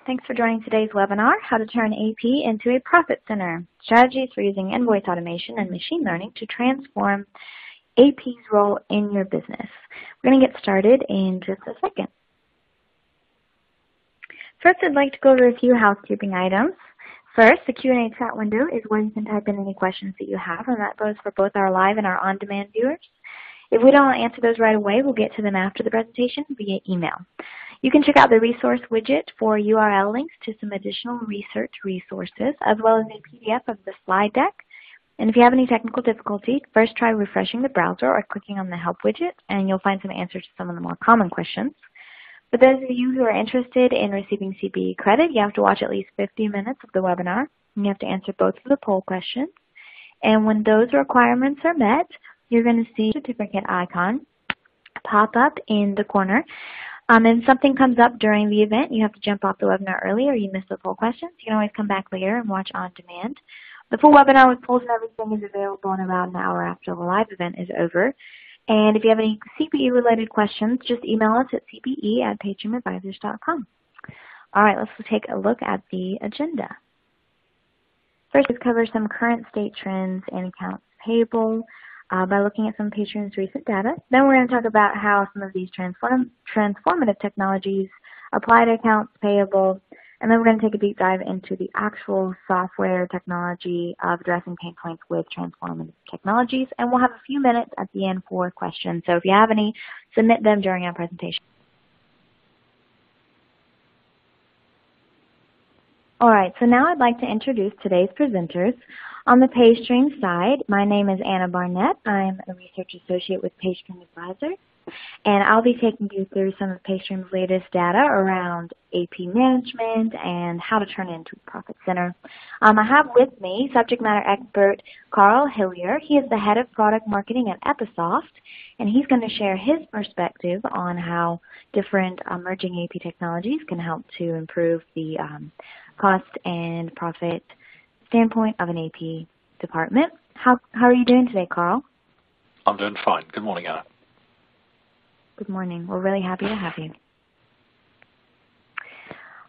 Thanks for joining today's webinar, How to Turn AP into a Profit Center, Strategies for Using Invoice Automation and Machine Learning to Transform AP's Role in Your Business. We're going to get started in just a second. First, I'd like to go over a few housekeeping items. First, the Q&A chat window is where you can type in any questions that you have, and that goes for both our live and our on-demand viewers. If we don't answer those right away, we'll get to them after the presentation via email. You can check out the resource widget for URL links to some additional research resources, as well as a PDF of the slide deck. And if you have any technical difficulty, first try refreshing the browser or clicking on the help widget, and you'll find some answers to some of the more common questions. For those of you who are interested in receiving CPE credit, you have to watch at least 50 minutes of the webinar, and you have to answer both of the poll questions. And when those requirements are met, you're going to see a certificate icon pop up in the corner. And something comes up during the event, you have to jump off the webinar early or you miss the poll questions. You can always come back later and watch on demand. The full webinar with polls and everything is available in about an hour after the live event is over. And if you have any CPE-related questions, just email us at cpe@PayStreamAdvisors.com. All right, let's take a look at the agenda. First, let's cover some current state trends and accounts payable by looking at some of PayStream's recent data. Then we're going to talk about how some of these transformative technologies apply to accounts payable. And then we're going to take a deep dive into the actual software technology of addressing pain points with transformative technologies. And we'll have a few minutes at the end for questions. So if you have any, submit them during our presentation. All right, so now I'd like to introduce today's presenters. On the PayStream side, my name is Anna Barnett. I'm a research associate with PayStream Advisors, and I'll be taking you through some of PayStream's latest data around AP management and how to turn it into a profit center. I have with me subject matter expert Carl Hillier. He is the head of product marketing at Ephesoft, and he's going to share his perspective on how different emerging AP technologies can help to improve the cost and profit standpoint of an AP department. How are you doing today, Carl? I'm doing fine. Good morning, Anna. Good morning. We're really happy to have you.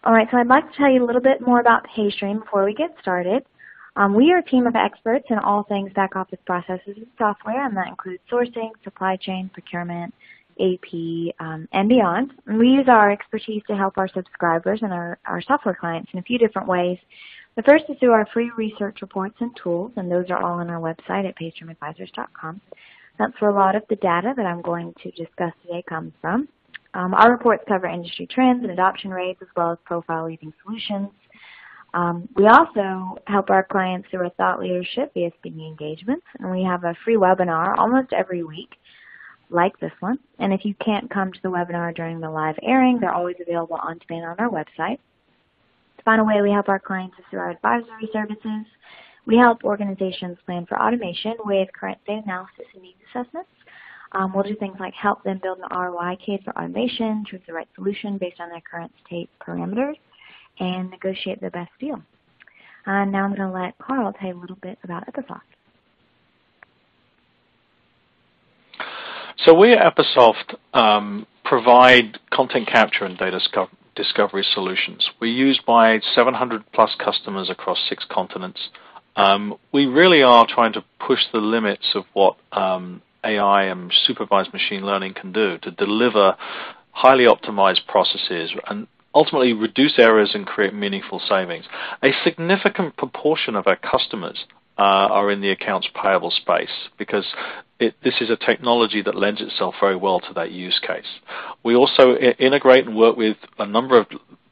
All right, so I'd like to tell you a little bit more about PayStream before we get started. We are a team of experts in all things back office processes and software, and that includes sourcing, supply chain, procurement, AP, and beyond. And we use our expertise to help our subscribers and our software clients in a few different ways. The first is through our free research reports and tools, and those are all on our website at PayStreamAdvisors.com. That's where a lot of the data that I'm going to discuss today comes from. Our reports cover industry trends and adoption rates as well as profile leading solutions. We also help our clients through our thought leadership via speaking engagements, and we have a free webinar almost every week like this one. And if you can't come to the webinar during the live airing, they're always available on demand on our website. The final way we help our clients is through our advisory services. We help organizations plan for automation with current state analysis and needs assessments. We'll do things like help them build an ROI case for automation, choose the right solution based on their current state parameters, and negotiate the best deal. Now I'm going to let Carl tell you a little bit about Ephesoft. So we at Ephesoft provide content capture and data discovery solutions. We're used by 700 plus customers across 6 continents. We really are trying to push the limits of what AI and supervised machine learning can do to deliver highly optimized processes and ultimately reduce errors and create meaningful savings. A significant proportion of our customers are in the accounts payable space because this is a technology that lends itself very well to that use case. We also integrate and work with a number of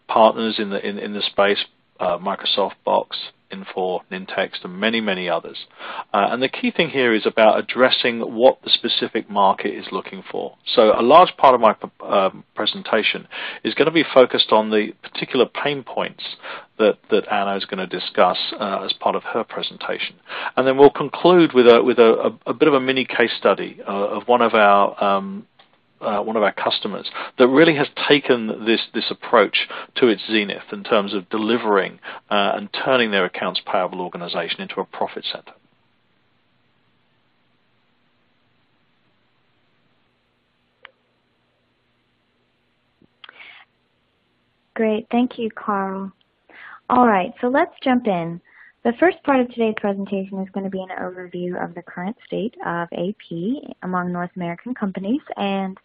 partners in the space, Microsoft, Box, Infor, Nintext, and many, many others. And the key thing here is about addressing what the specific market is looking for. So a large part of my presentation is going to be focused on the particular pain points that Anna is going to discuss as part of her presentation. And then we'll conclude with a bit of a mini case study of one of our customers that really has taken this approach to its zenith in terms of delivering and turning their accounts payable organization into a profit center. Great. Thank you, Carl. All right, so let's jump in. The first part of today's presentation is going to be an overview of the current state of AP among North American companies, and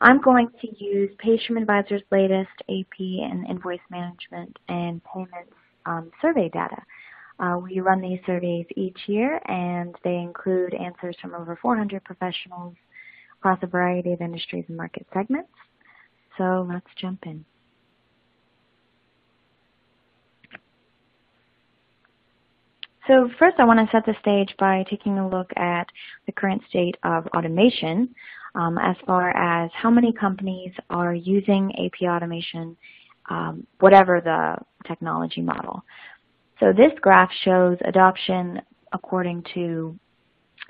I'm going to use PayStream Advisors' latest AP and invoice management and payments survey data. We run these surveys each year, and they include answers from over 400 professionals across a variety of industries and market segments. So let's jump in. So first I want to set the stage by taking a look at the current state of automation as far as how many companies are using AP automation, whatever the technology model. So this graph shows adoption according to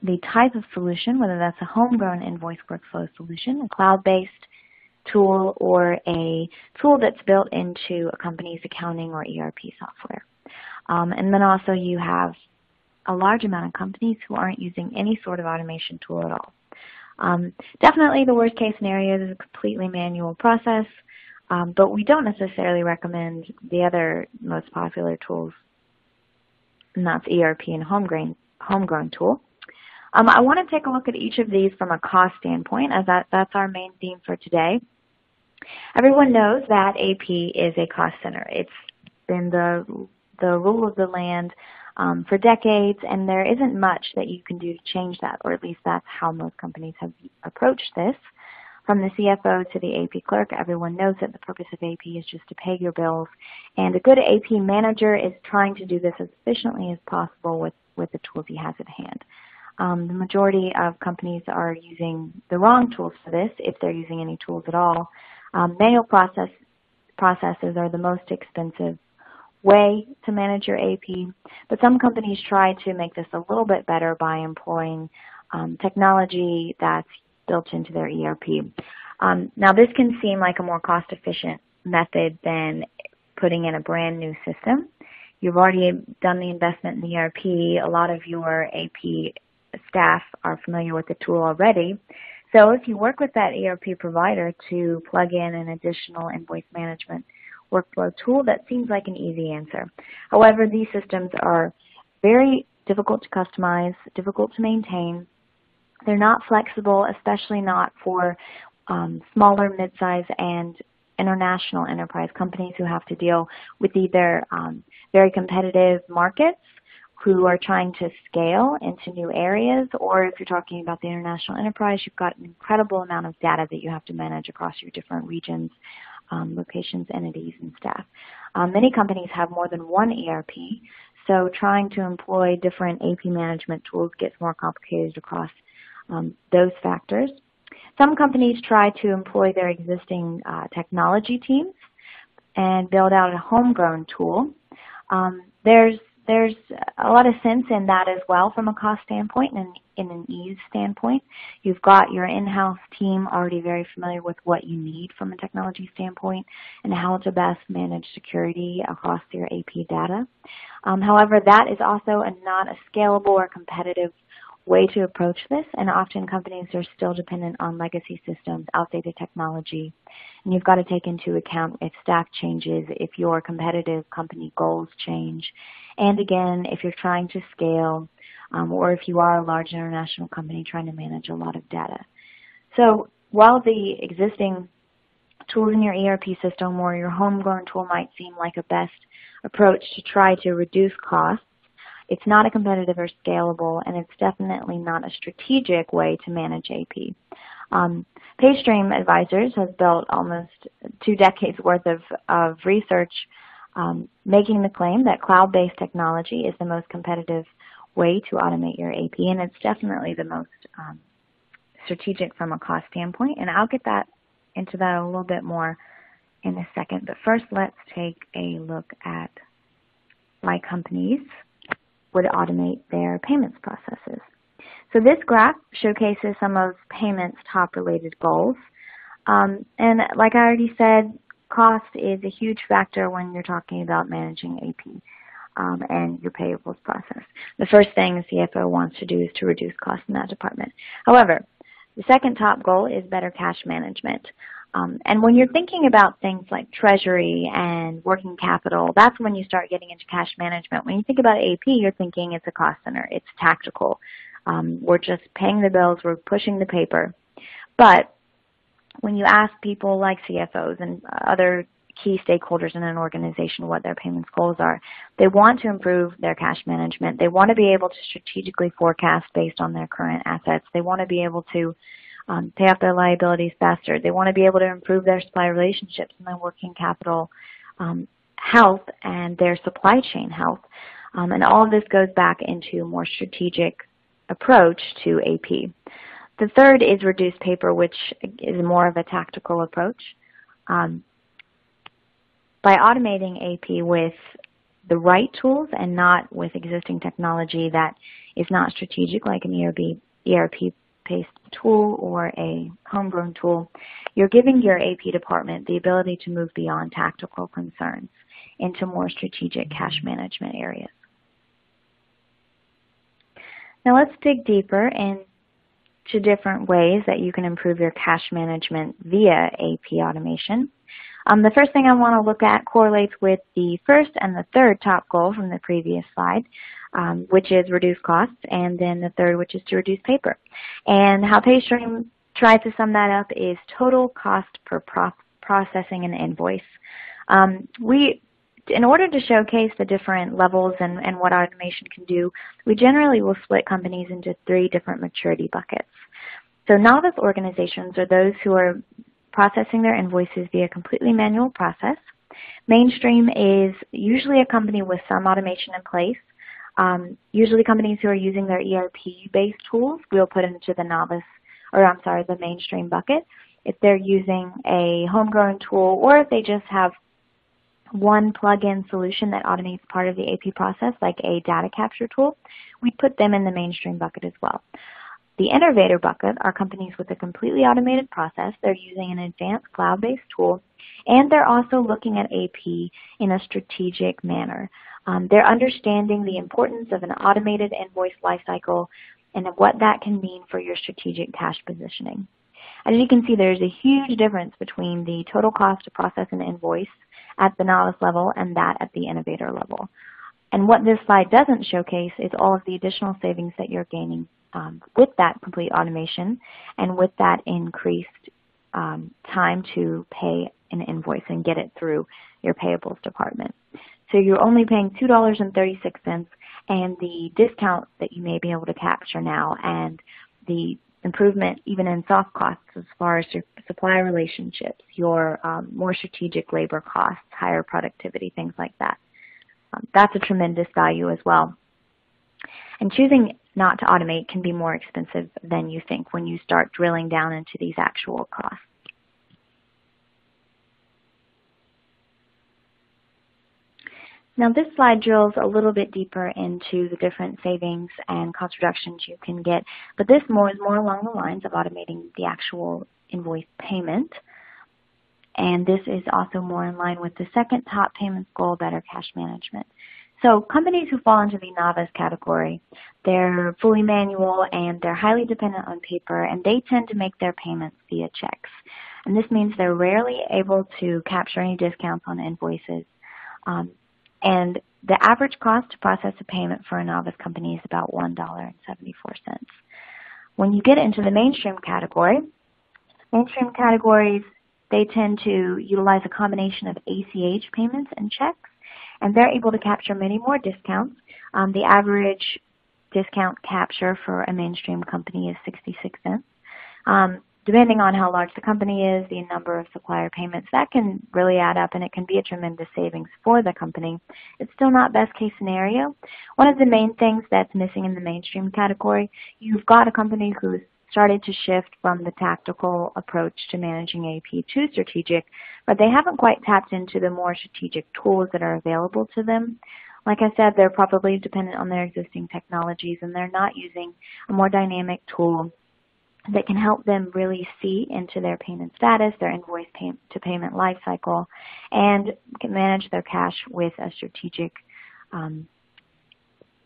the type of solution, whether that's a homegrown invoice workflow solution, a cloud-based tool, or a tool that's built into a company's accounting or ERP software. And then also you have a large amount of companies who aren't using any sort of automation tool at all. Definitely the worst case scenario is a completely manual process, but we don't necessarily recommend the other most popular tools, and that's ERP and homegrown tool. I want to take a look at each of these from a cost standpoint, as that's our main theme for today. Everyone knows that AP is a cost center. It's been the rule of the land for decades, and there isn't much that you can do to change that, or at least that's how most companies have approached this. From the CFO to the AP clerk, everyone knows that the purpose of AP is just to pay your bills, and a good AP manager is trying to do this as efficiently as possible with the tools he has at hand. The majority of companies are using the wrong tools for this, if they're using any tools at all. Manual processes are the most expensive way to manage your AP, but some companies try to make this a little bit better by employing technology that's built into their ERP. Now this can seem like a more cost-efficient method than putting in a brand new system. You've already done the investment in the ERP. A lot of your AP staff are familiar with the tool already. So if you work with that ERP provider to plug in an additional invoice management workflow tool, that seems like an easy answer. However, these systems are very difficult to customize, difficult to maintain. They're not flexible, especially not for smaller, mid-size, and international enterprise companies who have to deal with either very competitive markets who are trying to scale into new areas, or if you're talking about the international enterprise, you've got an incredible amount of data that you have to manage across your different regions, locations, entities, and staff. Many companies have more than one ERP, so trying to employ different AP management tools gets more complicated across those factors. Some companies try to employ their existing technology teams and build out a homegrown tool. There's a lot of sense in that as well from a cost standpoint and in an ease standpoint. You've got your in-house team already very familiar with what you need from a technology standpoint and how to best manage security across your AP data. However, that is also not a scalable or competitive way to approach this, and often companies are still dependent on legacy systems, outdated technology, and you've got to take into account if staff changes, if your competitive company goals change, and again, if you're trying to scale, or if you are a large international company trying to manage a lot of data. So while the existing tools in your ERP system or your homegrown tool might seem like a best approach to try to reduce costs, it's not a competitive or scalable, and it's definitely not a strategic way to manage AP. PayStream Advisors has built almost 2 decades worth of research making the claim that cloud-based technology is the most competitive way to automate your AP, and it's definitely the most strategic from a cost standpoint, and I'll get into that a little bit more in a second. But first, let's take a look at why companies would automate their payments processes. So this graph showcases some of payments' top related goals. And like I already said, cost is a huge factor when you're talking about managing AP and your payables process. The first thing the CFO wants to do is to reduce costs in that department. However, the second top goal is better cash management. And when you're thinking about things like treasury and working capital, that's when you start getting into cash management. When you think about AP, you're thinking it's a cost center. It's tactical. We're just paying the bills. We're pushing the paper. But when you ask people like CFOs and other key stakeholders in an organization what their payments goals are, they want to improve their cash management. They want to be able to strategically forecast based on their current assets. They want to be able to pay off their liabilities faster. They want to be able to improve their supply relationships and their working capital health and their supply chain health. And all of this goes back into a more strategic approach to AP. The third is reduce paper, which is more of a tactical approach. By automating AP with the right tools and not with existing technology that is not strategic, like an ERP-based tool or a homegrown tool, you're giving your AP department the ability to move beyond tactical concerns into more strategic cash management areas. Now let's dig deeper into different ways that you can improve your cash management via AP automation. The first thing I want to look at correlates with the first and the third top goal from the previous slide, which is reduce costs, and then the third, which is to reduce paper. And how PayStream tries to sum that up is total cost per processing an invoice. In order to showcase the different levels and what automation can do, we generally will split companies into 3 different maturity buckets. So novice organizations are those who are processing their invoices via completely manual process. Mainstream is usually a company with some automation in place. Usually companies who are using their ERP-based tools we'll put into the mainstream bucket. If they're using a homegrown tool, or if they just have one plug-in solution that automates part of the AP process, like a data capture tool, we put them in the mainstream bucket as well. The innovator bucket are companies with a completely automated process. They're using an advanced cloud-based tool, and they're also looking at AP in a strategic manner. They're understanding the importance of an automated invoice lifecycle and what that can mean for your strategic cash positioning. As you can see, there's a huge difference between the total cost to process an invoice at the novice level and that at the innovator level. And what this slide doesn't showcase is all of the additional savings that you're gaining with that complete automation and with that increased time to pay an invoice and get it through your payables department. So you're only paying $2.36, and the discount that you may be able to capture now and the improvement even in soft costs as far as your supplier relationships, your more strategic labor costs, higher productivity, things like that. That's a tremendous value as well. And choosing not to automate can be more expensive than you think when you start drilling down into these actual costs. Now this slide drills a little bit deeper into the different savings and cost reductions you can get, but this is more along the lines of automating the actual invoice payment. And this is also more in line with the second top payments goal, better cash management. So companies who fall into the novice category, they're fully manual and they're highly dependent on paper, and they tend to make their payments via checks. And this means they're rarely able to capture any discounts on invoices. And the average cost to process a payment for a novice company is about $1.74. When you get into the mainstream categories, they tend to utilize a combination of ACH payments and checks, and they're able to capture many more discounts. The average discount capture for a mainstream company is 66 cents. Depending on how large the company is, the number of supplier payments, that can really add up, and it can be a tremendous savings for the company. It's still not best case scenario. One of the main things that's missing in the mainstream category, you've got a company who's started to shift from the tactical approach to managing AP to strategic, but they haven't quite tapped into the more strategic tools that are available to them. Like I said, they're probably dependent on their existing technologies, and they're not using a more dynamic tool that can help them really see into their payment status, their invoice to payment life cycle, and can manage their cash with a strategic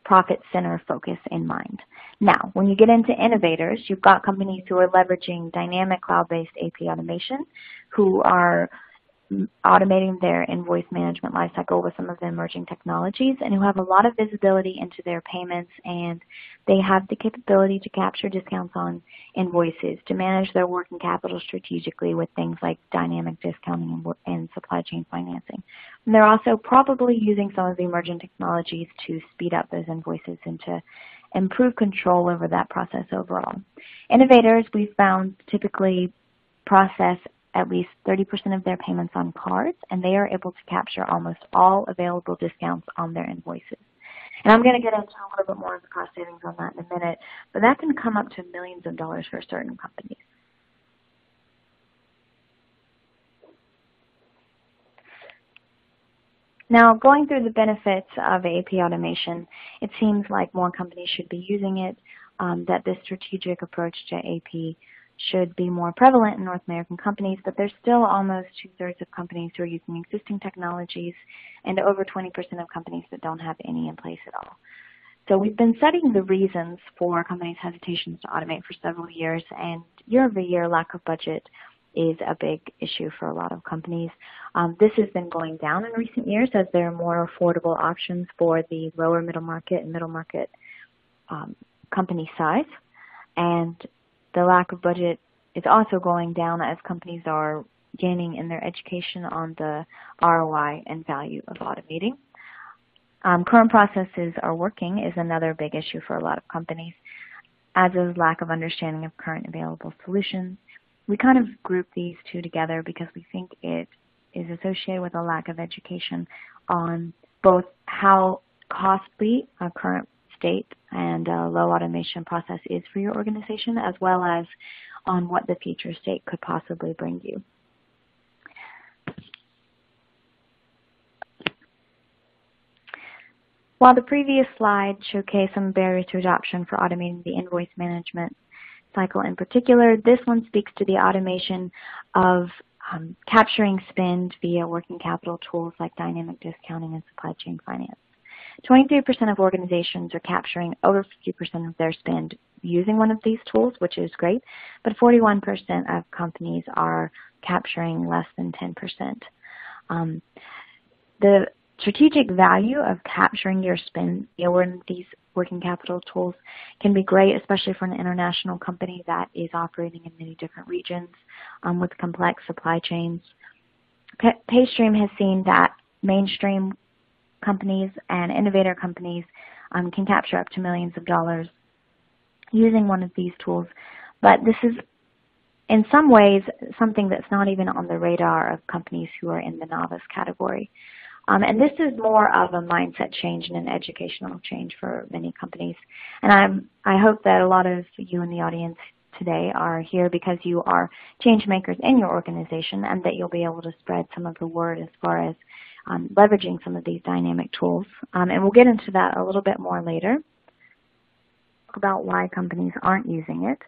profit center focus in mind. Now, when you get into innovators, you've got companies who are leveraging dynamic cloud-based AP automation, who are automating their invoice management lifecycle with some of the emerging technologies, and who have a lot of visibility into their payments, and they have the capability to capture discounts on invoices, to manage their working capital strategically with things like dynamic discounting and supply chain financing. And they're also probably using some of the emerging technologies to speed up those invoices and to improve control over that process overall. Innovators, we've found, typically process at least 30% of their payments on cards, and they are able to capture almost all available discounts on their invoices. And I'm going to get into a little bit more of the cost savings on that in a minute, but that can come up to millions of dollars for certain companies. Now, going through the benefits of AP automation, it seems like more companies should be using it, that this strategic approach to AP should be more prevalent in North American companies, but there's still almost 2/3 of companies who are using existing technologies and over 20% of companies that don't have any in place at all. So we've been studying the reasons for companies' hesitations to automate for several years, and year-over-year lack of budget is a big issue for a lot of companies. This has been going down in recent years as there are more affordable options for the lower middle market and middle market company size, and the lack of budget is also going down as companies are gaining in their education on the ROI and value of automating. Current processes are working is another big issue for a lot of companies, as is lack of understanding of current available solutions. We kind of group these two together because we think it is associated with a lack of education on both how costly a current state and low automation process is for your organization, as well as on what the future state could possibly bring you. While the previous slide showcased some barriers to adoption for automating the invoice management cycle in particular, this one speaks to the automation of capturing spend via working capital tools like dynamic discounting and supply chain finance. 23% of organizations are capturing over 50% of their spend using one of these tools, which is great, but 41% of companies are capturing less than 10%. The strategic value of capturing your spend via one of these working capital tools can be great, especially for an international company that is operating in many different regions with complex supply chains. PayStream has seen that mainstream companies and innovator companies can capture up to millions of dollars using one of these tools, but this is in some ways something that's not even on the radar of companies who are in the novice category. And this is more of a mindset change and an educational change for many companies. And I hope that a lot of you in the audience today are here because you are change makers in your organization, and that you'll be able to spread some of the word as far as leveraging some of these dynamic tools. And we'll get into that a little bit more later. Talk about why companies aren't using it.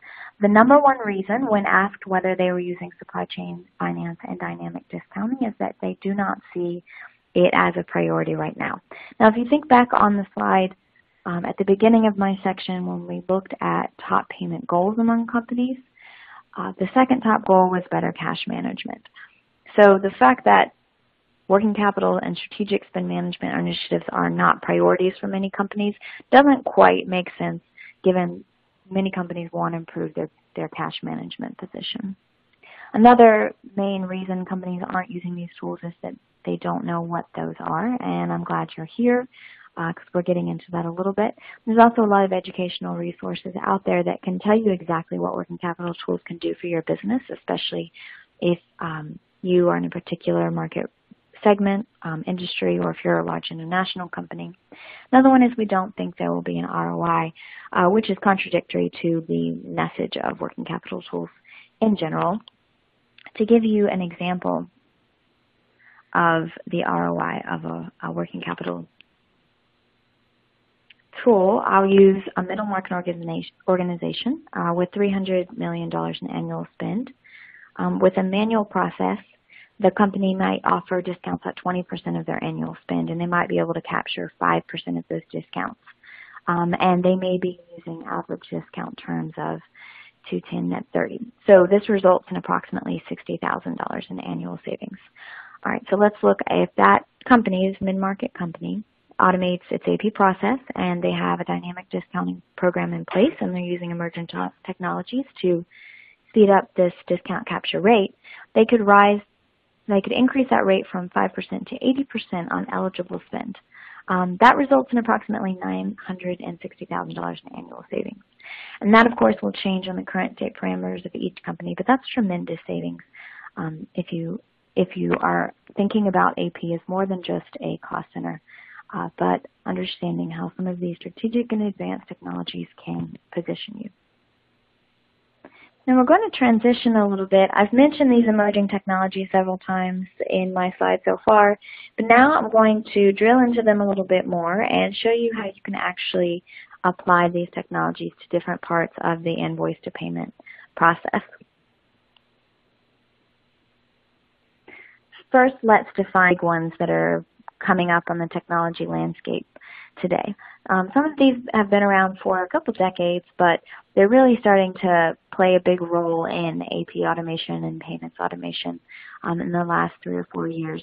The number one reason when asked whether they were using supply chain finance and dynamic discounting is that they do not see it as a priority right now. Now, if you think back on the slide at the beginning of my section when we looked at top payment goals among companies, the second top goal was better cash management. So the fact that working capital and strategic spend management initiatives are not priorities for many companies doesn't quite make sense, given many companies want to improve their cash management position. Another main reason companies aren't using these tools is that they don't know what those are, and I'm glad you're here because we're getting into that a little bit. There's also a lot of educational resources out there that can tell you exactly what working capital tools can do for your business, especially if you are in a particular market segment, industry, or if you're a large international company. Another one is we don't think there will be an ROI, which is contradictory to the message of working capital tools in general. To give you an example of the ROI of a working capital tool, I'll use a middle market organization with $300 million in annual spend. With a manual process, the company might offer discounts at 20% of their annual spend, and they might be able to capture 5% of those discounts. and they may be using average discount terms of 210 net 30. So this results in approximately $60,000 in annual savings. All right, so let's look if that company is a mid-market company, automates its AP process, and they have a dynamic discounting program in place, and they're using emerging technologies to speed up this discount capture rate. They could increase that rate from 5% to 80% on eligible spend. That results in approximately $960,000 in annual savings. And that, of course, will change on the current state parameters of each company, but that's tremendous savings if you are thinking about AP as more than just a cost center, but understanding how some of these strategic and advanced technologies can position you. Now we're going to transition a little bit. I've mentioned these emerging technologies several times in my slides so far, but now I'm going to drill into them a little bit more and show you how you can actually apply these technologies to different parts of the invoice to payment process. First, let's define ones that are coming up on the technology landscape today. Some of these have been around for a couple decades, but they're really starting to play a big role in AP automation and payments automation in the last 3 or 4 years.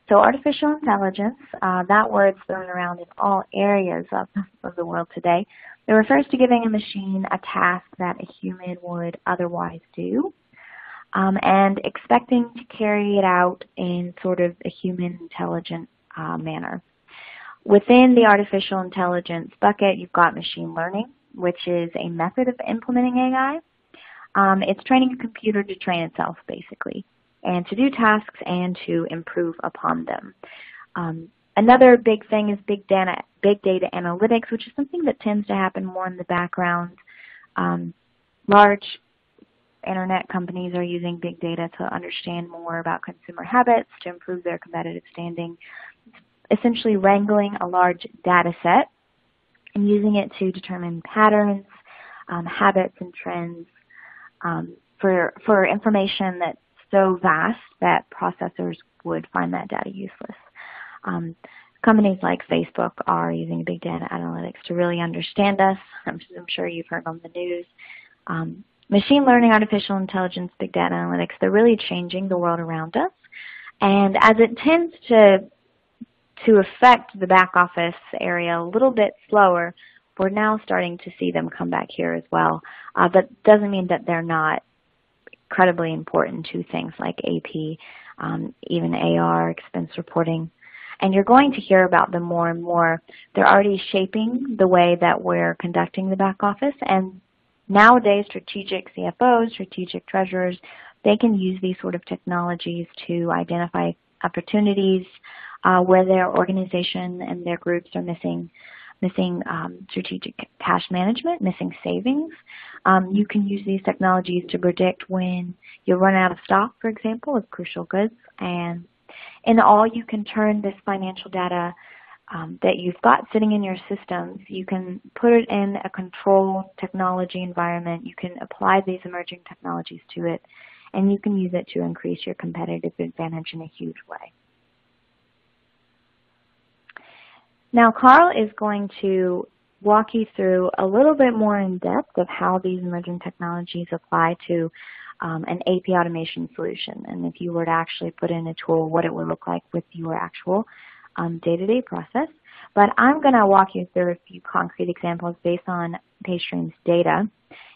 So artificial intelligence, that word's thrown around in all areas of the world today. It refers to giving a machine a task that a human would otherwise do, and expecting to carry it out in sort of a human intelligent manner. Within the artificial intelligence bucket, you've got machine learning, which is a method of implementing AI. It's training a computer to train itself, basically, and to do tasks and to improve upon them. Another big thing is big data analytics, which is something that tends to happen more in the background. Large internet companies are using big data to understand more about consumer habits, to improve their competitive standing, essentially wrangling a large data set and using it to determine patterns, habits, and trends for information that's so vast that processors would find that data useless. Companies like Facebook are using big data analytics to really understand us. I'm sure you've heard on the news. Machine learning, artificial intelligence, big data analytics, they're really changing the world around us. And as it tends to affect the back office area a little bit slower, we're now starting to see them come back here as well. But doesn't mean that they're not incredibly important to things like AP, even AR, expense reporting. And you're going to hear about them more and more. They're already shaping the way that we're conducting the back office. And nowadays, strategic CFOs, strategic treasurers, they can use these sort of technologies to identify opportunities where their organization and their groups are missing strategic cash management, missing savings. You can use these technologies to predict when you'll run out of stock, for example, of crucial goods. And in all, you can turn this financial data that you've got sitting in your systems, you can put it in a controlled technology environment. You can apply these emerging technologies to it, and you can use it to increase your competitive advantage in a huge way. Now, Carl is going to walk you through a little bit more in depth of how these emerging technologies apply to an AP automation solution. And if you were to actually put in a tool, what it would look like with your actual day-to-day process. But I'm going to walk you through a few concrete examples based on PayStream's data.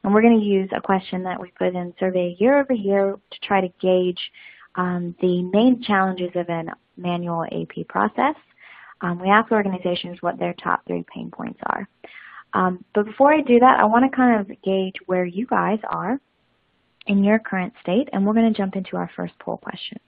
And we're going to use a question that we put in survey year over year to try to gauge the main challenges of a manual AP process. We ask organizations what their top 3 pain points are. But before I do that, I want to kind of gauge where you guys are in your current state, and we're going to jump into our first poll question.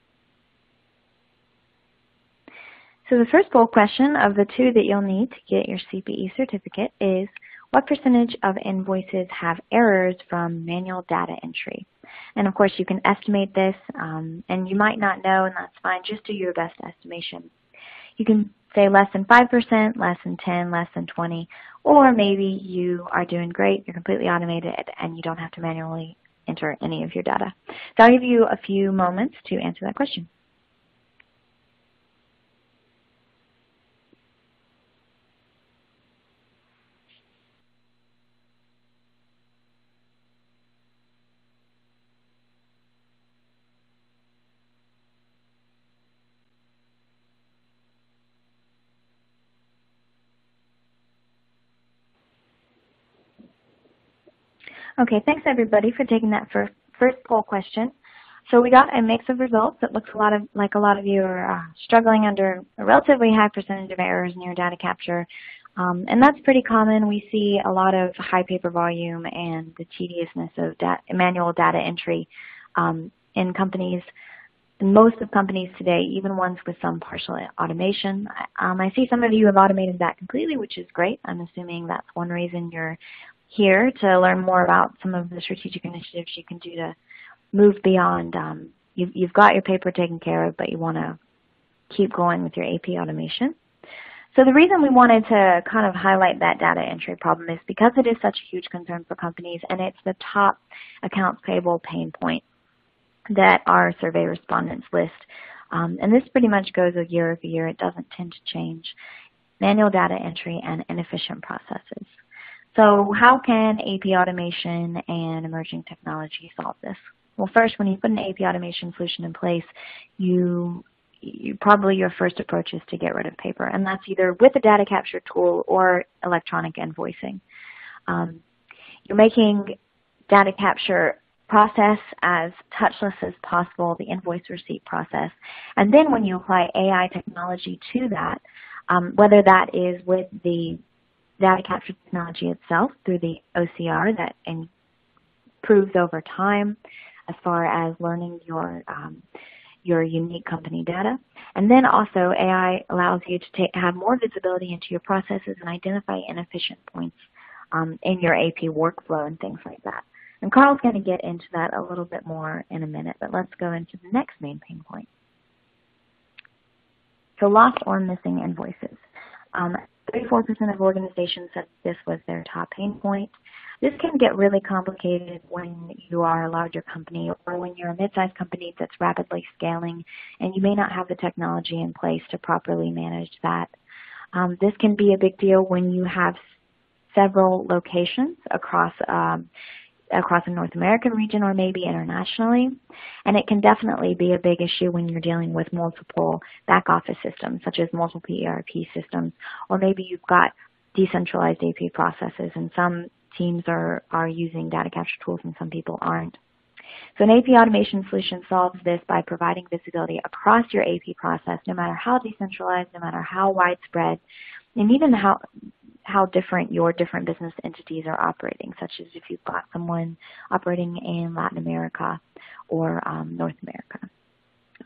So the first poll question of the 2 that you'll need to get your CPE certificate is, what percentage of invoices have errors from manual data entry? And of course, you can estimate this, and you might not know, and that's fine. Just do your best estimation. You can say less than 5%, less than 10, less than 20, or maybe you are doing great, you're completely automated, and you don't have to manually enter any of your data. So I'll give you a few moments to answer that question. Okay, thanks everybody for taking that first poll question. So we got a mix of results. It looks like a lot of you are struggling under a relatively high percentage of errors in your data capture. And that's pretty common. We see a lot of high paper volume and the tediousness of manual data entry in companies. Most of companies today, even ones with some partial automation. I see some of you have automated that completely, which is great. I'm assuming that's one reason you're here, to learn more about some of the strategic initiatives you can do to move beyond. You've got your paper taken care of, but you want to keep going with your AP automation. So the reason we wanted to kind of highlight that data entry problem is because it is such a huge concern for companies, and it's the top accounts payable pain point that our survey respondents list. And this pretty much goes year over year. It doesn't tend to change. Manual data entry and inefficient processes. So how can AP automation and emerging technology solve this? Well, first, when you put an AP automation solution in place, probably your first approach is to get rid of paper, and that's either with a data capture tool or electronic invoicing. You're making data capture process as touchless as possible, the invoice receipt process, and then when you apply AI technology to that, whether that is with the data capture technology itself through the OCR that improves over time as far as learning your unique company data. And then also AI allows you to have more visibility into your processes and identify inefficient points in your AP workflow and things like that. And Carl's going to get into that a little bit more in a minute, but let's go into the next main pain point. So lost or missing invoices. 34% of organizations said this was their top pain point. This can get really complicated when you are a larger company or when you're a mid-sized company that's rapidly scaling and you may not have the technology in place to properly manage that. This can be a big deal when you have several locations across a North American region or maybe internationally. And it can definitely be a big issue when you're dealing with multiple back office systems, such as multiple ERP systems, or maybe you've got decentralized AP processes and some teams are using data capture tools and some people aren't. So an AP automation solution solves this by providing visibility across your AP process, no matter how decentralized, no matter how widespread, and even how different your different business entities are operating, such as if you've got someone operating in Latin America or North America.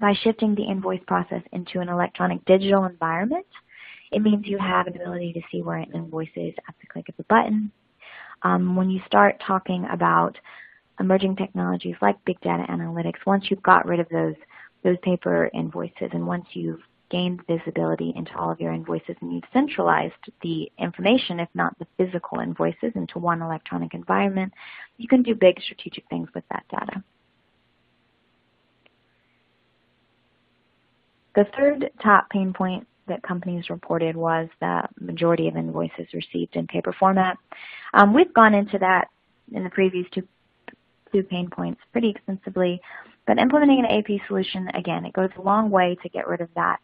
By shifting the invoice process into an electronic digital environment, it means you have an ability to see where an invoice is at the click of a button. When you start talking about emerging technologies like big data analytics, once you've got rid of those paper invoices and once you've gained visibility into all of your invoices and you've centralized the information, if not the physical invoices, into one electronic environment, you can do big strategic things with that data. The third top pain point that companies reported was the majority of invoices received in paper format. We've gone into that in the previous two pain points pretty extensively, but implementing an AP solution, again, it goes a long way to get rid of that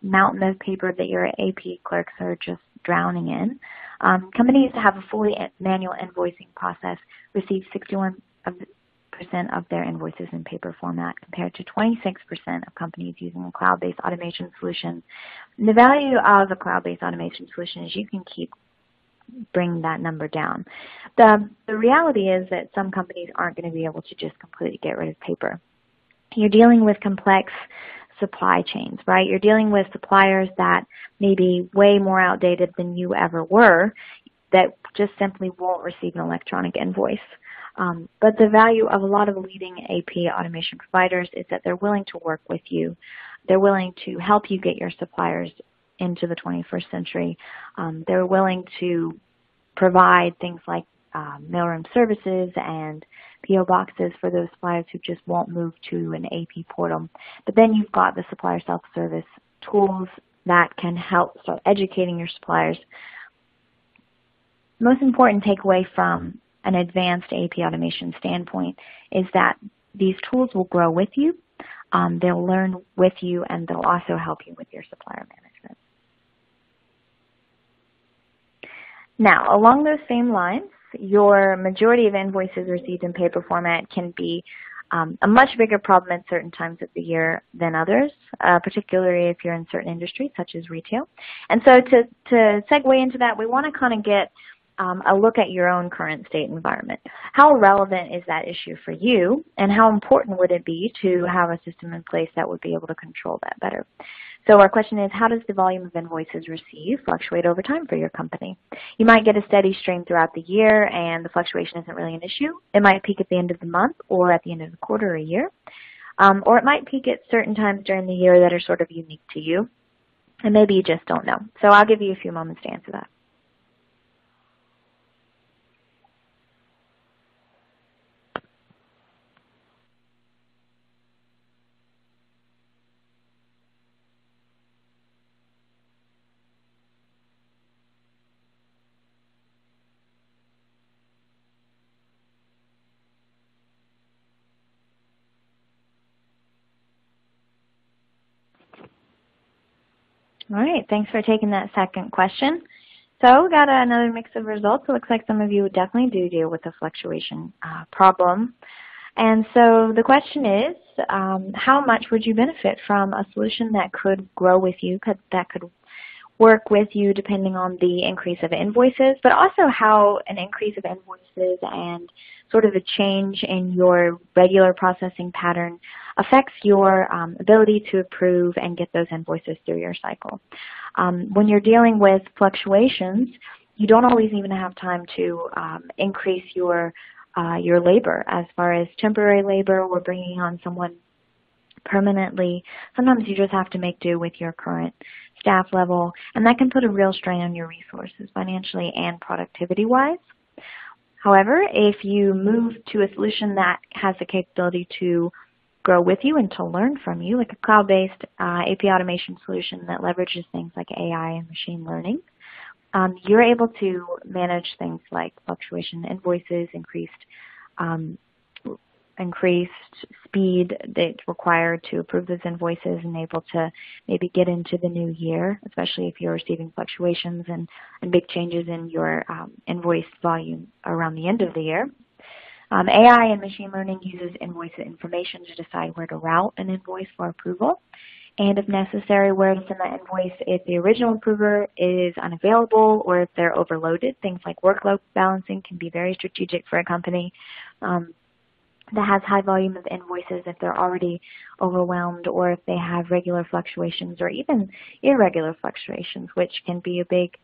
mountain of paper that your AP clerks are just drowning in. Companies that have a fully manual invoicing process receive 61% of their invoices in paper format compared to 26% of companies using a cloud-based automation solution. And the value of a cloud-based automation solution is you can keep bringing that number down. The reality is that some companies aren't going to be able to just completely get rid of paper. You're dealing with complex supply chains, right? You're dealing with suppliers that may be way more outdated than you ever were that just simply won't receive an electronic invoice. But the value of a lot of leading AP automation providers is that they're willing to work with you. They're willing to help you get your suppliers into the 21st century. They're willing to provide things like mailroom services and PO boxes for those suppliers who just won't move to an AP portal. But then you've got the supplier self-service tools that can help start educating your suppliers. The most important takeaway from an advanced AP automation standpoint is that these tools will grow with you, they'll learn with you, and they'll also help you with your supplier management. Now, along those same lines, your majority of invoices received in paper format can be a much bigger problem at certain times of the year than others, particularly if you're in certain industries such as retail. And so to segue into that, we want to kind of get a look at your own current state environment. How relevant is that issue for you, and how important would it be to have a system in place that would be able to control that better? So our question is, how does the volume of invoices received fluctuate over time for your company? You might get a steady stream throughout the year and the fluctuation isn't really an issue. It might peak at the end of the month or at the end of the quarter or year. Or it might peak at certain times during the year that are sort of unique to you. And maybe you just don't know. So I'll give you a few moments to answer that. All right, thanks for taking that second question. So we got another mix of results. It looks like some of you definitely do deal with the fluctuation problem. And so the question is, how much would you benefit from a solution that could grow with you, that could work with you depending on the increase of invoices, but also how an increase of invoices and sort of a change in your regular processing pattern affects your ability to approve and get those invoices through your cycle. When you're dealing with fluctuations, you don't always even have time to increase your labor as far as temporary labor or bringing on someone permanently. Sometimes you just have to make do with your current staff level, and that can put a real strain on your resources financially and productivity-wise. However, if you move to a solution that has the capability to grow with you and to learn from you, like a cloud-based AP automation solution that leverages things like AI and machine learning, you're able to manage things like fluctuation invoices, increased speed that's required to approve those invoices, and able to maybe get into the new year, especially if you're receiving fluctuations and big changes in your invoice volume around the end of the year. AI and machine learning uses invoice information to decide where to route an invoice for approval, and if necessary, where to send that invoice if the original approver is unavailable or if they're overloaded. Things like workload balancing can be very strategic for a company that has high volume of invoices if they're already overwhelmed, or if they have regular fluctuations or even irregular fluctuations, which can be a big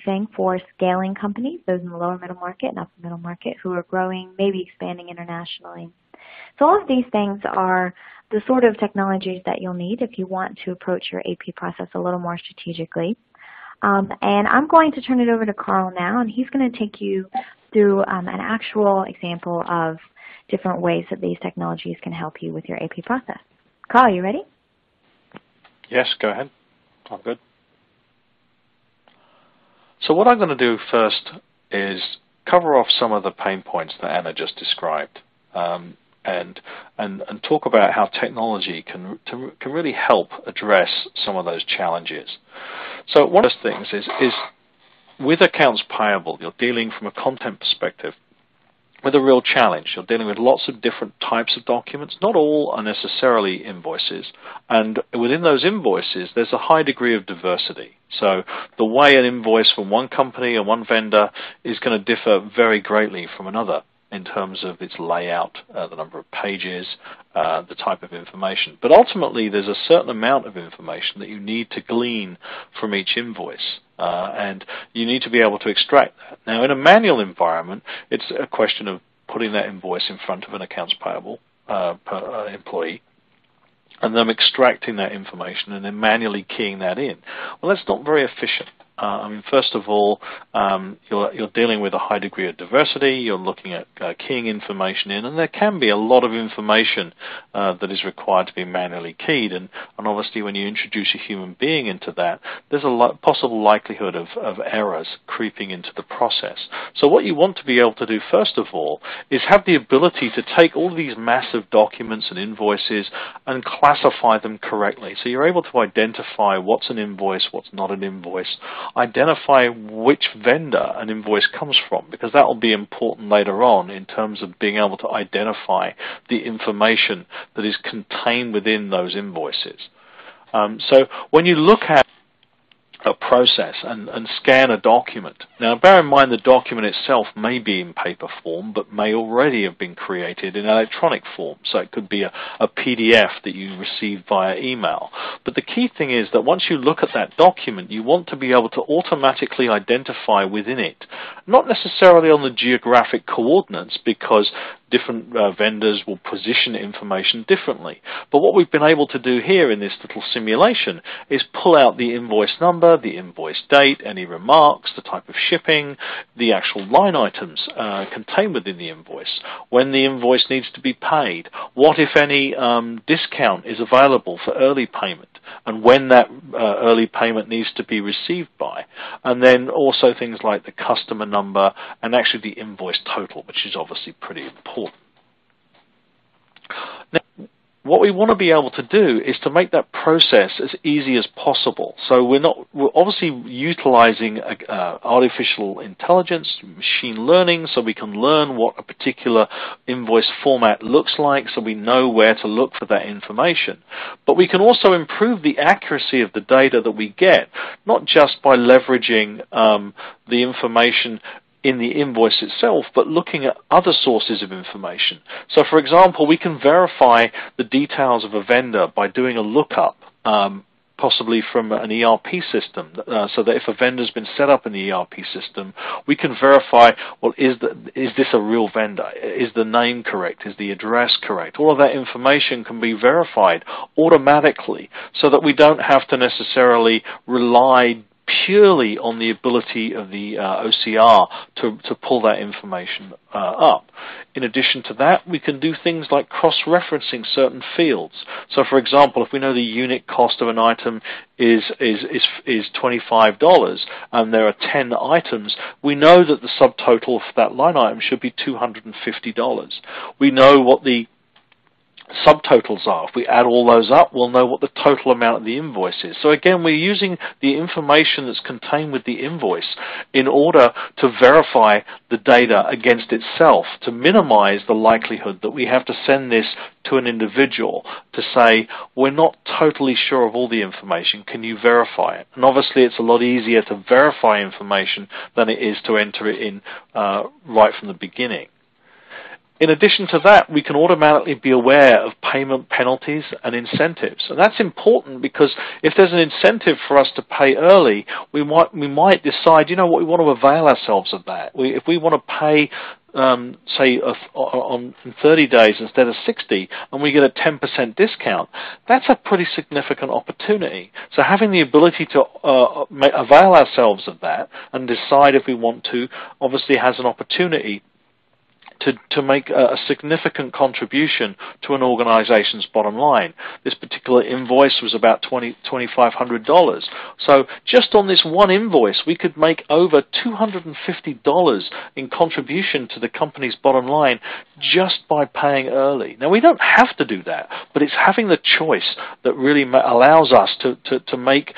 thing for scaling companies, those in the lower middle market and upper middle market who are growing, maybe expanding internationally. So all of these things are the sort of technologies that you'll need if you want to approach your AP process a little more strategically. And I'm going to turn it over to Carl now, and he's going to take you through an actual example of different ways that these technologies can help you with your AP process. Carl, you ready? Yes, go ahead. I'm good. So what I'm going to do first is cover off some of the pain points that Anna just described, and talk about how technology can really help address some of those challenges. So one of those things is with accounts payable, you're dealing from a content perspective with a real challenge. You're dealing with lots of different types of documents. Not all are necessarily invoices. And within those invoices, there's a high degree of diversity. So the way an invoice from one company or one vendor is going to differ very greatly from another in terms of its layout, the number of pages, the type of information. But ultimately, there's a certain amount of information that you need to glean from each invoice. And you need to be able to extract that. Now, in a manual environment, it's a question of putting that invoice in front of an accounts payable employee and them extracting that information and then manually keying that in. Well, that's not very efficient. I mean, first of all, you're dealing with a high degree of diversity. You're looking at keying information in, and there can be a lot of information that is required to be manually keyed. And obviously, when you introduce a human being into that, there's a possible likelihood of errors creeping into the process. So what you want to be able to do, first of all, is have the ability to take all these massive documents and invoices and classify them correctly. So you're able to identify what's an invoice, what's not an invoice, identify which vendor an invoice comes from, because that will be important later on in terms of being able to identify the information that is contained within those invoices. So when you look at a process and scan a document. Now, bear in mind the document itself may be in paper form, but may already have been created in electronic form. So it could be a PDF that you receive via email. But the key thing is that once you look at that document, you want to be able to automatically identify within it, not necessarily on the geographic coordinates, because different vendors will position information differently. But what we've been able to do here in this little simulation is pull out the invoice number, the invoice date, any remarks, the type of shipping, the actual line items contained within the invoice, when the invoice needs to be paid, what, if any, discount is available for early payment, and when that early payment needs to be received by. And then also things like the customer number and actually the invoice total, which is obviously pretty important. Now, what we want to be able to do is to make that process as easy as possible. So we're obviously utilizing artificial intelligence, machine learning, so we can learn what a particular invoice format looks like, so we know where to look for that information. But we can also improve the accuracy of the data that we get, not just by leveraging the information in the invoice itself, but looking at other sources of information. So, for example, we can verify the details of a vendor by doing a lookup, possibly from an ERP system, so that if a vendor's been set up in the ERP system, we can verify, well, is this a real vendor? Is the name correct? Is the address correct? All of that information can be verified automatically, so that we don't have to necessarily rely purely on the ability of the OCR to pull that information up. In addition to that, we can do things like cross-referencing certain fields. So, for example, if we know the unit cost of an item is $25 and there are 10 items, we know that the subtotal for that line item should be $250. We know what the subtotals are. If we add all those up, we'll know what the total amount of the invoice is. So again, we're using the information that's contained with the invoice in order to verify the data against itself, to minimize the likelihood that we have to send this to an individual to say, we're not totally sure of all the information, can you verify it? And obviously it's a lot easier to verify information than it is to enter it in right from the beginning. In addition to that, we can automatically be aware of payment penalties and incentives. And that's important because if there's an incentive for us to pay early, we might decide, you know what, we want to avail ourselves of that. If we want to pay, say, on 30 days instead of 60, and we get a 10% discount, that's a pretty significant opportunity. So having the ability to avail ourselves of that and decide if we want to, obviously has an opportunity to make a significant contribution to an organization's bottom line. This particular invoice was about $2,500. So just on this one invoice, we could make over $250 in contribution to the company's bottom line just by paying early. Now, we don't have to do that, but it's having the choice that really allows us to make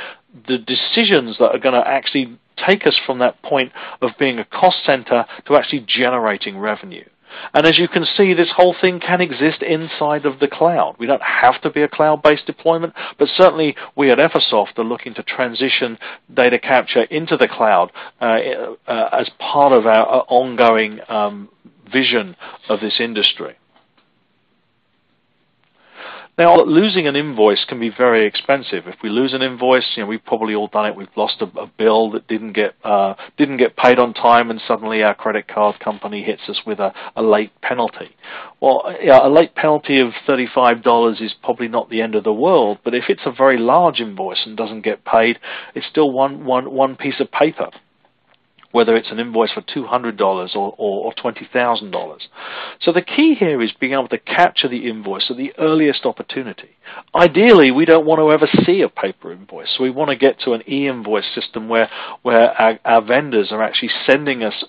the decisions that are going to actually take us from that point of being a cost center to actually generating revenue. And as you can see, this whole thing can exist inside of the cloud. We don't have to be a cloud-based deployment, but certainly we at Ephesoft are looking to transition data capture into the cloud as part of our ongoing vision of this industry. Now, losing an invoice can be very expensive. If we lose an invoice, you know, we've probably all done it. We've lost a bill that didn't get paid on time, and suddenly our credit card company hits us with a late penalty. Well, yeah, a late penalty of $35 is probably not the end of the world, but if it's a very large invoice and doesn't get paid, it's still one piece of paper. whether it's an invoice for $200 or $20,000. So the key here is being able to capture the invoice at the earliest opportunity. Ideally, we don't want to ever see a paper invoice, so we want to get to an e-invoice system where our vendors are actually sending us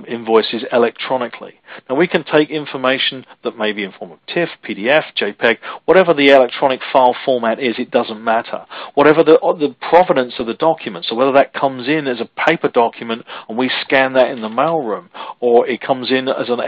invoices electronically. Now, we can take information that may be in form of TIFF, PDF, JPEG, whatever the electronic file format is, it doesn't matter. Whatever the provenance of the document, so whether that comes in as a paper document and we scan that in the mailroom, or it comes in as an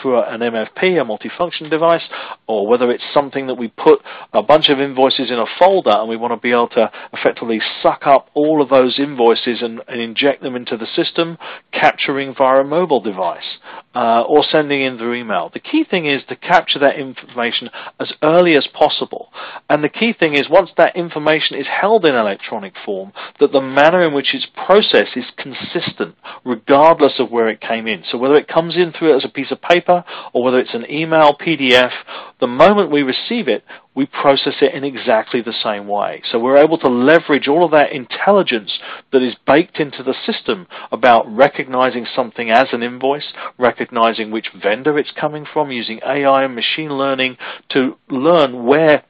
through an MFP, a multifunction device, or whether it's something that we put a bunch of invoices in a folder and we want to be able to effectively suck up all of those invoices and inject them into the system, capturing via a mobile device, or sending in through email. The key thing is to capture that information as early as possible. And the key thing is, once that information is held in electronic form, that the manner in which it's processed is consistent, regardless of where it came in. So whether it comes in through it as a piece of paper, or whether it's an email, PDF, the moment we receive it, we process it in exactly the same way. So we're able to leverage all of that intelligence that is baked into the system about recognizing something as an invoice, recognizing which vendor it's coming from, using AI and machine learning to learn where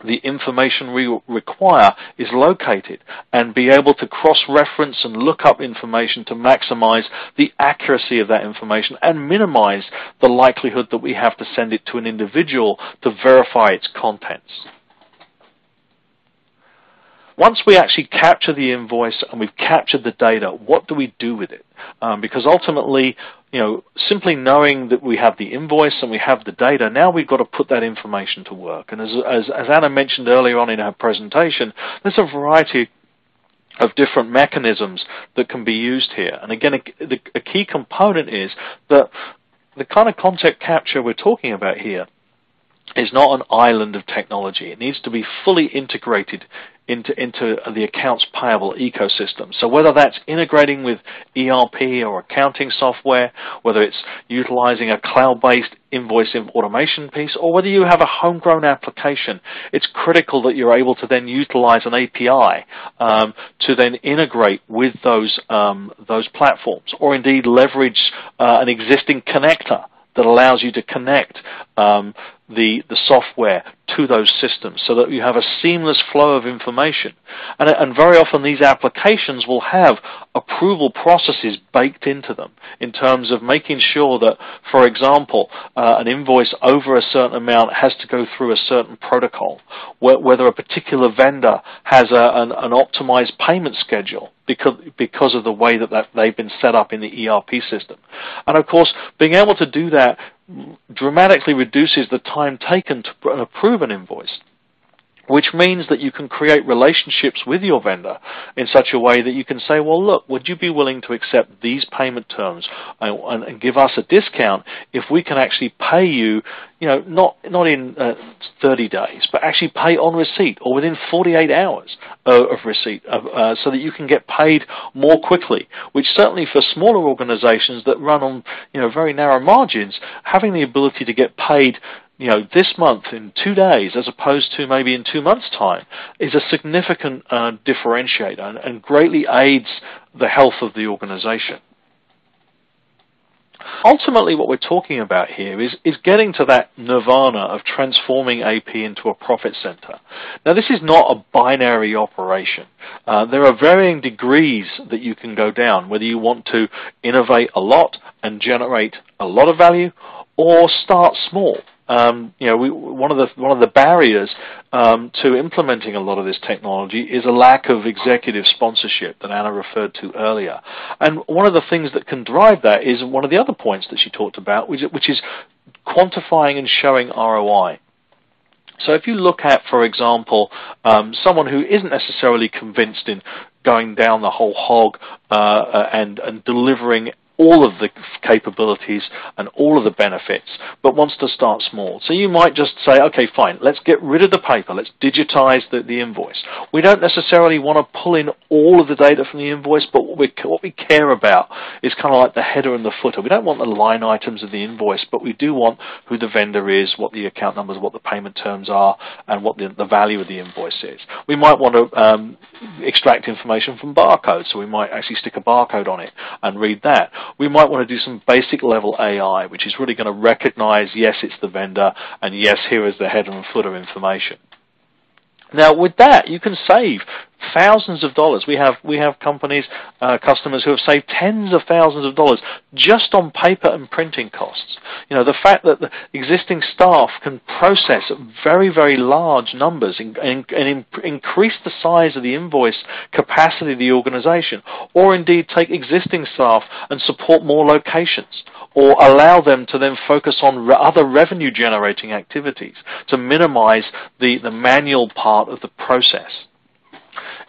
the information we require is located, and be able to cross-reference and look up information to maximize the accuracy of that information and minimize the likelihood that we have to send it to an individual to verify its contents. Once we actually capture the invoice and we've captured the data, what do we do with it? Because ultimately, simply knowing that we have the invoice and we have the data, now we've got to put that information to work. And as Anna mentioned earlier on in her presentation, there's a variety of different mechanisms that can be used here. And again, a key component is that the kind of content capture we're talking about here is not an island of technology. It needs to be fully integrated into the accounts payable ecosystem. So whether that's integrating with ERP or accounting software, whether it's utilizing a cloud-based invoice automation piece, or whether you have a homegrown application, it's critical that you're able to then utilize an API to then integrate with those platforms, or indeed leverage an existing connector that allows you to connect the software to those systems so that you have a seamless flow of information. And very often these applications will have approval processes baked into them in terms of making sure that, for example, an invoice over a certain amount has to go through a certain protocol, whether a particular vendor has an optimized payment schedule because of the way that they've been set up in the ERP system. And of course, being able to do that dramatically reduces the time taken to approve an invoice, which means that you can create relationships with your vendor in such a way that you can say, well, look, would you be willing to accept these payment terms and give us a discount if we can actually pay you, not in 30 days, but actually pay on receipt or within 48 hours of receipt, so that you can get paid more quickly, which certainly for smaller organizations that run on very narrow margins, having the ability to get paid this month in 2 days as opposed to maybe in 2 months' time is a significant differentiator and greatly aids the health of the organization. Ultimately, what we're talking about here is getting to that nirvana of transforming AP into a profit center. Now, this is not a binary operation. There are varying degrees that you can go down, whether you want to innovate a lot and generate a lot of value, or start small. One of the barriers to implementing a lot of this technology is a lack of executive sponsorship that Anna referred to earlier. And one of the things that can drive that is one of the other points that she talked about, which is quantifying and showing ROI. So if you look at, for example, someone who isn't necessarily convinced in going down the whole hog and delivering all of the capabilities and all of the benefits, but wants to start small. So you might just say, okay, fine, let's get rid of the paper, let's digitize the invoice. We don't necessarily want to pull in all of the data from the invoice, but what we care about is kind of like the header and the footer. We don't want the line items of the invoice, but we do want who the vendor is, what the account numbers, what the payment terms are, and what the value of the invoice is. We might want to extract information from barcodes, so we might actually stick a barcode on it and read that. We might want to do some basic level AI, which is really going to recognize, yes, it's the vendor, and yes, here is the header and footer information. Now, with that, you can save thousands of dollars. We have companies, customers who have saved tens of thousands of dollars just on paper and printing costs. You know, the fact that the existing staff can process very, very large numbers and increase the size of the invoice capacity of the organization, or indeed take existing staff and support more locations, or allow them to then focus on other revenue-generating activities to minimize the manual part of the process.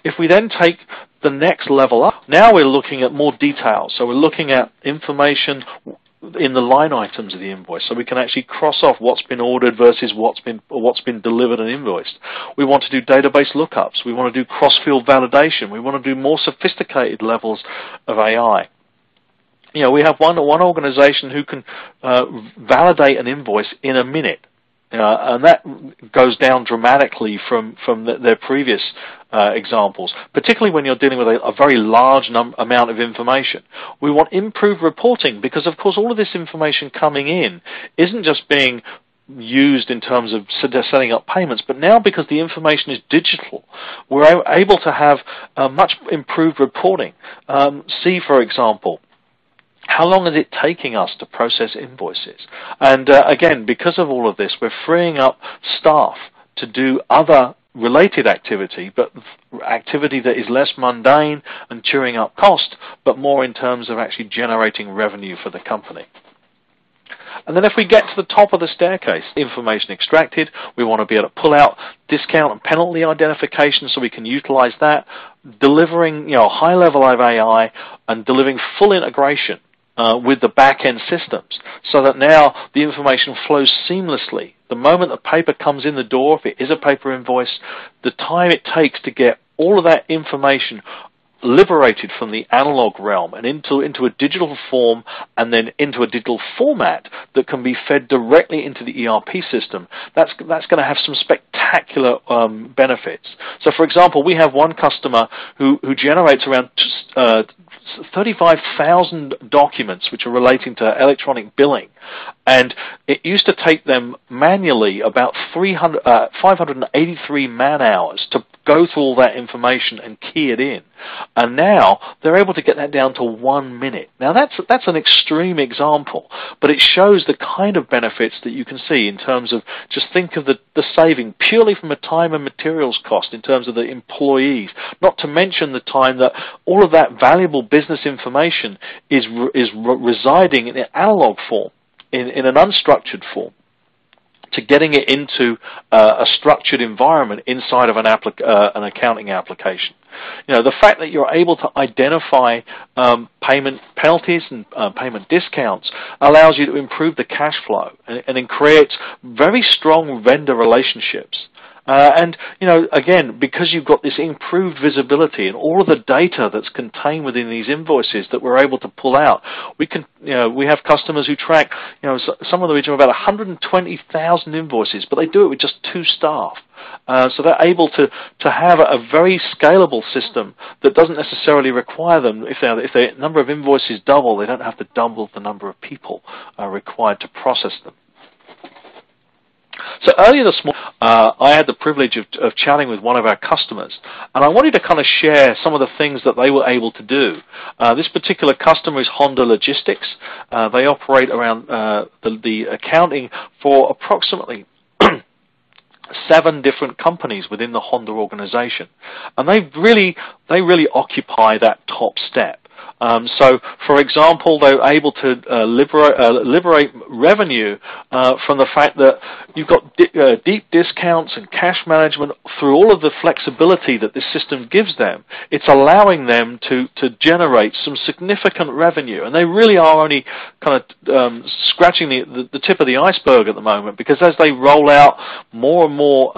If we then take the next level up, now we're looking at more detail. So we're looking at information in the line items of the invoice, so we can actually cross off what's been ordered versus what's been delivered and invoiced. We want to do database lookups. We want to do cross-field validation. We want to do more sophisticated levels of AI. You know, we have one organization who can validate an invoice in a minute. And that goes down dramatically from their previous examples, particularly when you're dealing with a very large amount of information. We want improved reporting because, of course, all of this information coming in isn't just being used in terms of setting up payments, but now because the information is digital, we're able to have much improved reporting. See, for example, how long is it taking us to process invoices? And again, because of all of this, we're freeing up staff to do other related activity, but activity that is less mundane and chewing up cost, but more in terms of actually generating revenue for the company. And then if we get to the top of the staircase, information extracted, we want to be able to pull out discount and penalty identification so we can utilize that, delivering high level of AI and delivering full integration with the back-end systems, so that now the information flows seamlessly. The moment the paper comes in the door, if it is a paper invoice, the time it takes to get all of that information liberated from the analog realm and into a digital form and then into a digital format that can be fed directly into the ERP system, that's going to have some spectacular benefits. So, for example, we have one customer who generates around 35,000 documents which are relating to electronic billing, and it used to take them manually about 583 man-hours to go through all that information and key it in, and now they're able to get that down to 1 minute. Now that's an extreme example, but it shows the kind of benefits that you can see in terms of, just think of the saving purely from a time and materials cost in terms of the employees, not to mention the time that all of that valuable business information is residing in an analog form, in an unstructured form, to getting it into a structured environment inside of an accounting application. The fact that you're able to identify payment penalties and payment discounts allows you to improve the cash flow, and it creates very strong vendor relationships. And again, because you've got this improved visibility and all of the data that's contained within these invoices that we're able to pull out, we have customers who track, some of the region of about 120,000 invoices, but they do it with just 2 staff. So they're able to have a very scalable system that doesn't necessarily require them, if the number of invoices double, they don't have to double the number of people required to process them. So earlier this morning, I had the privilege of chatting with one of our customers, and I wanted to kind of share some of the things that they were able to do. This particular customer is Honda Logistics. They operate around the accounting for approximately 7 different companies within the Honda organization, and they really occupy that top step. So, for example, they're able to liberate revenue from the fact that you've got deep discounts and cash management through all of the flexibility that this system gives them. It's allowing them to generate some significant revenue, and they really are only kind of scratching the tip of the iceberg at the moment, because as they roll out more and more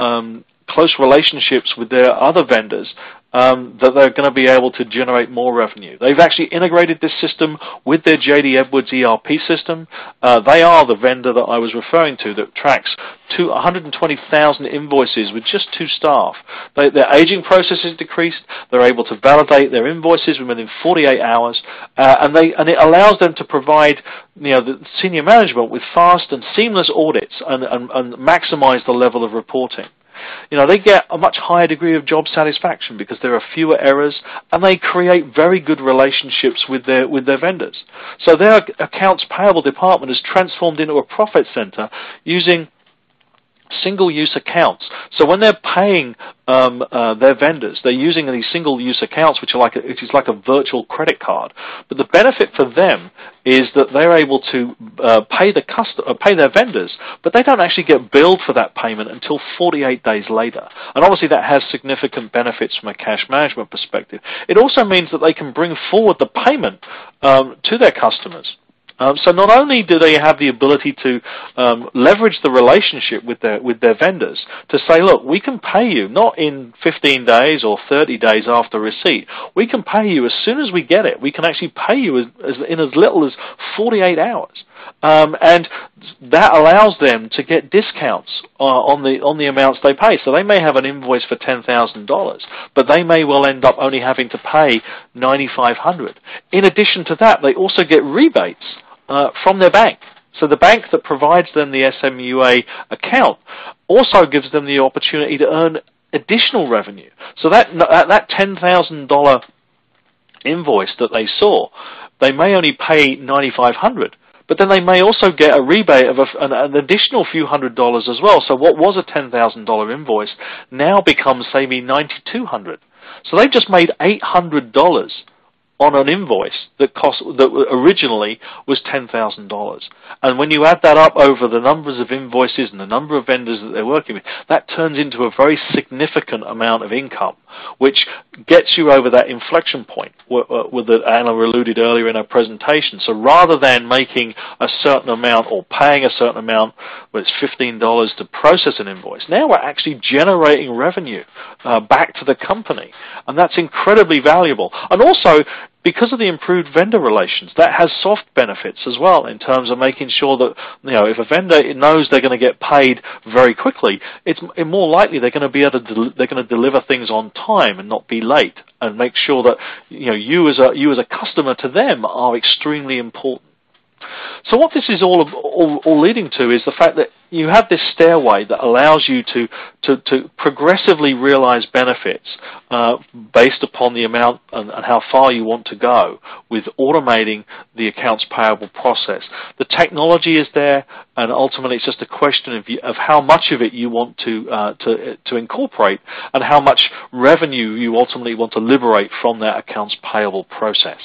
close relationships with their other vendors, that they're going to be able to generate more revenue. They've actually integrated this system with their J.D. Edwards ERP system. They are the vendor that I was referring to that tracks 120,000 invoices with just 2 staff. Their aging process is decreased. They're able to validate their invoices within 48 hours, and it allows them to provide the senior management with fast and seamless audits and maximize the level of reporting. They get a much higher degree of job satisfaction because there are fewer errors, and they create very good relationships with their vendors. So their accounts payable department is transformed into a profit center using single-use accounts. So when they're paying their vendors, they're using these single-use accounts, which is like a virtual credit card. But the benefit for them is that they're able to pay their vendors, but they don't actually get billed for that payment until 48 days later. And obviously that has significant benefits from a cash management perspective. It also means that they can bring forward the payment to their customers. So not only do they have the ability to leverage the relationship with their vendors to say, look, we can pay you not in 15 days or 30 days after receipt. We can pay you as soon as we get it. We can actually pay you in as little as 48 hours. And that allows them to get discounts on the amounts they pay. So they may have an invoice for $10,000, but they may well end up only having to pay $9,500. In addition to that, they also get rebates from their bank. So the bank that provides them the SMUA account also gives them the opportunity to earn additional revenue. So that $10,000 invoice that they saw, they may only pay $9,500. But then they may also get a rebate of an additional few $100s as well. So what was a $10,000 invoice now becomes, say, $9,200. So they've just made $800 on an invoice that originally was $10,000. And when you add that up over the numbers of invoices and the number of vendors that they're working with, that turns into a very significant amount of income, which gets you over that inflection point that Anna alluded earlier in her presentation. So rather than making a certain amount or paying a certain amount, where it's $15 to process an invoice, now we're actually generating revenue back to the company. And that's incredibly valuable. And also, because of the improved vendor relations, that has soft benefits as well in terms of making sure that, if a vendor knows they're going to get paid very quickly, it's more likely they're going to deliver things on time and not be late, and make sure that you as a customer to them are extremely important. So what this is all leading to is the fact that you have this stairway that allows you to progressively realize benefits based upon the amount and how far you want to go with automating the accounts payable process. The technology is there, and ultimately it's just a question of how much of it you want to incorporate and how much revenue you ultimately want to liberate from that accounts payable process.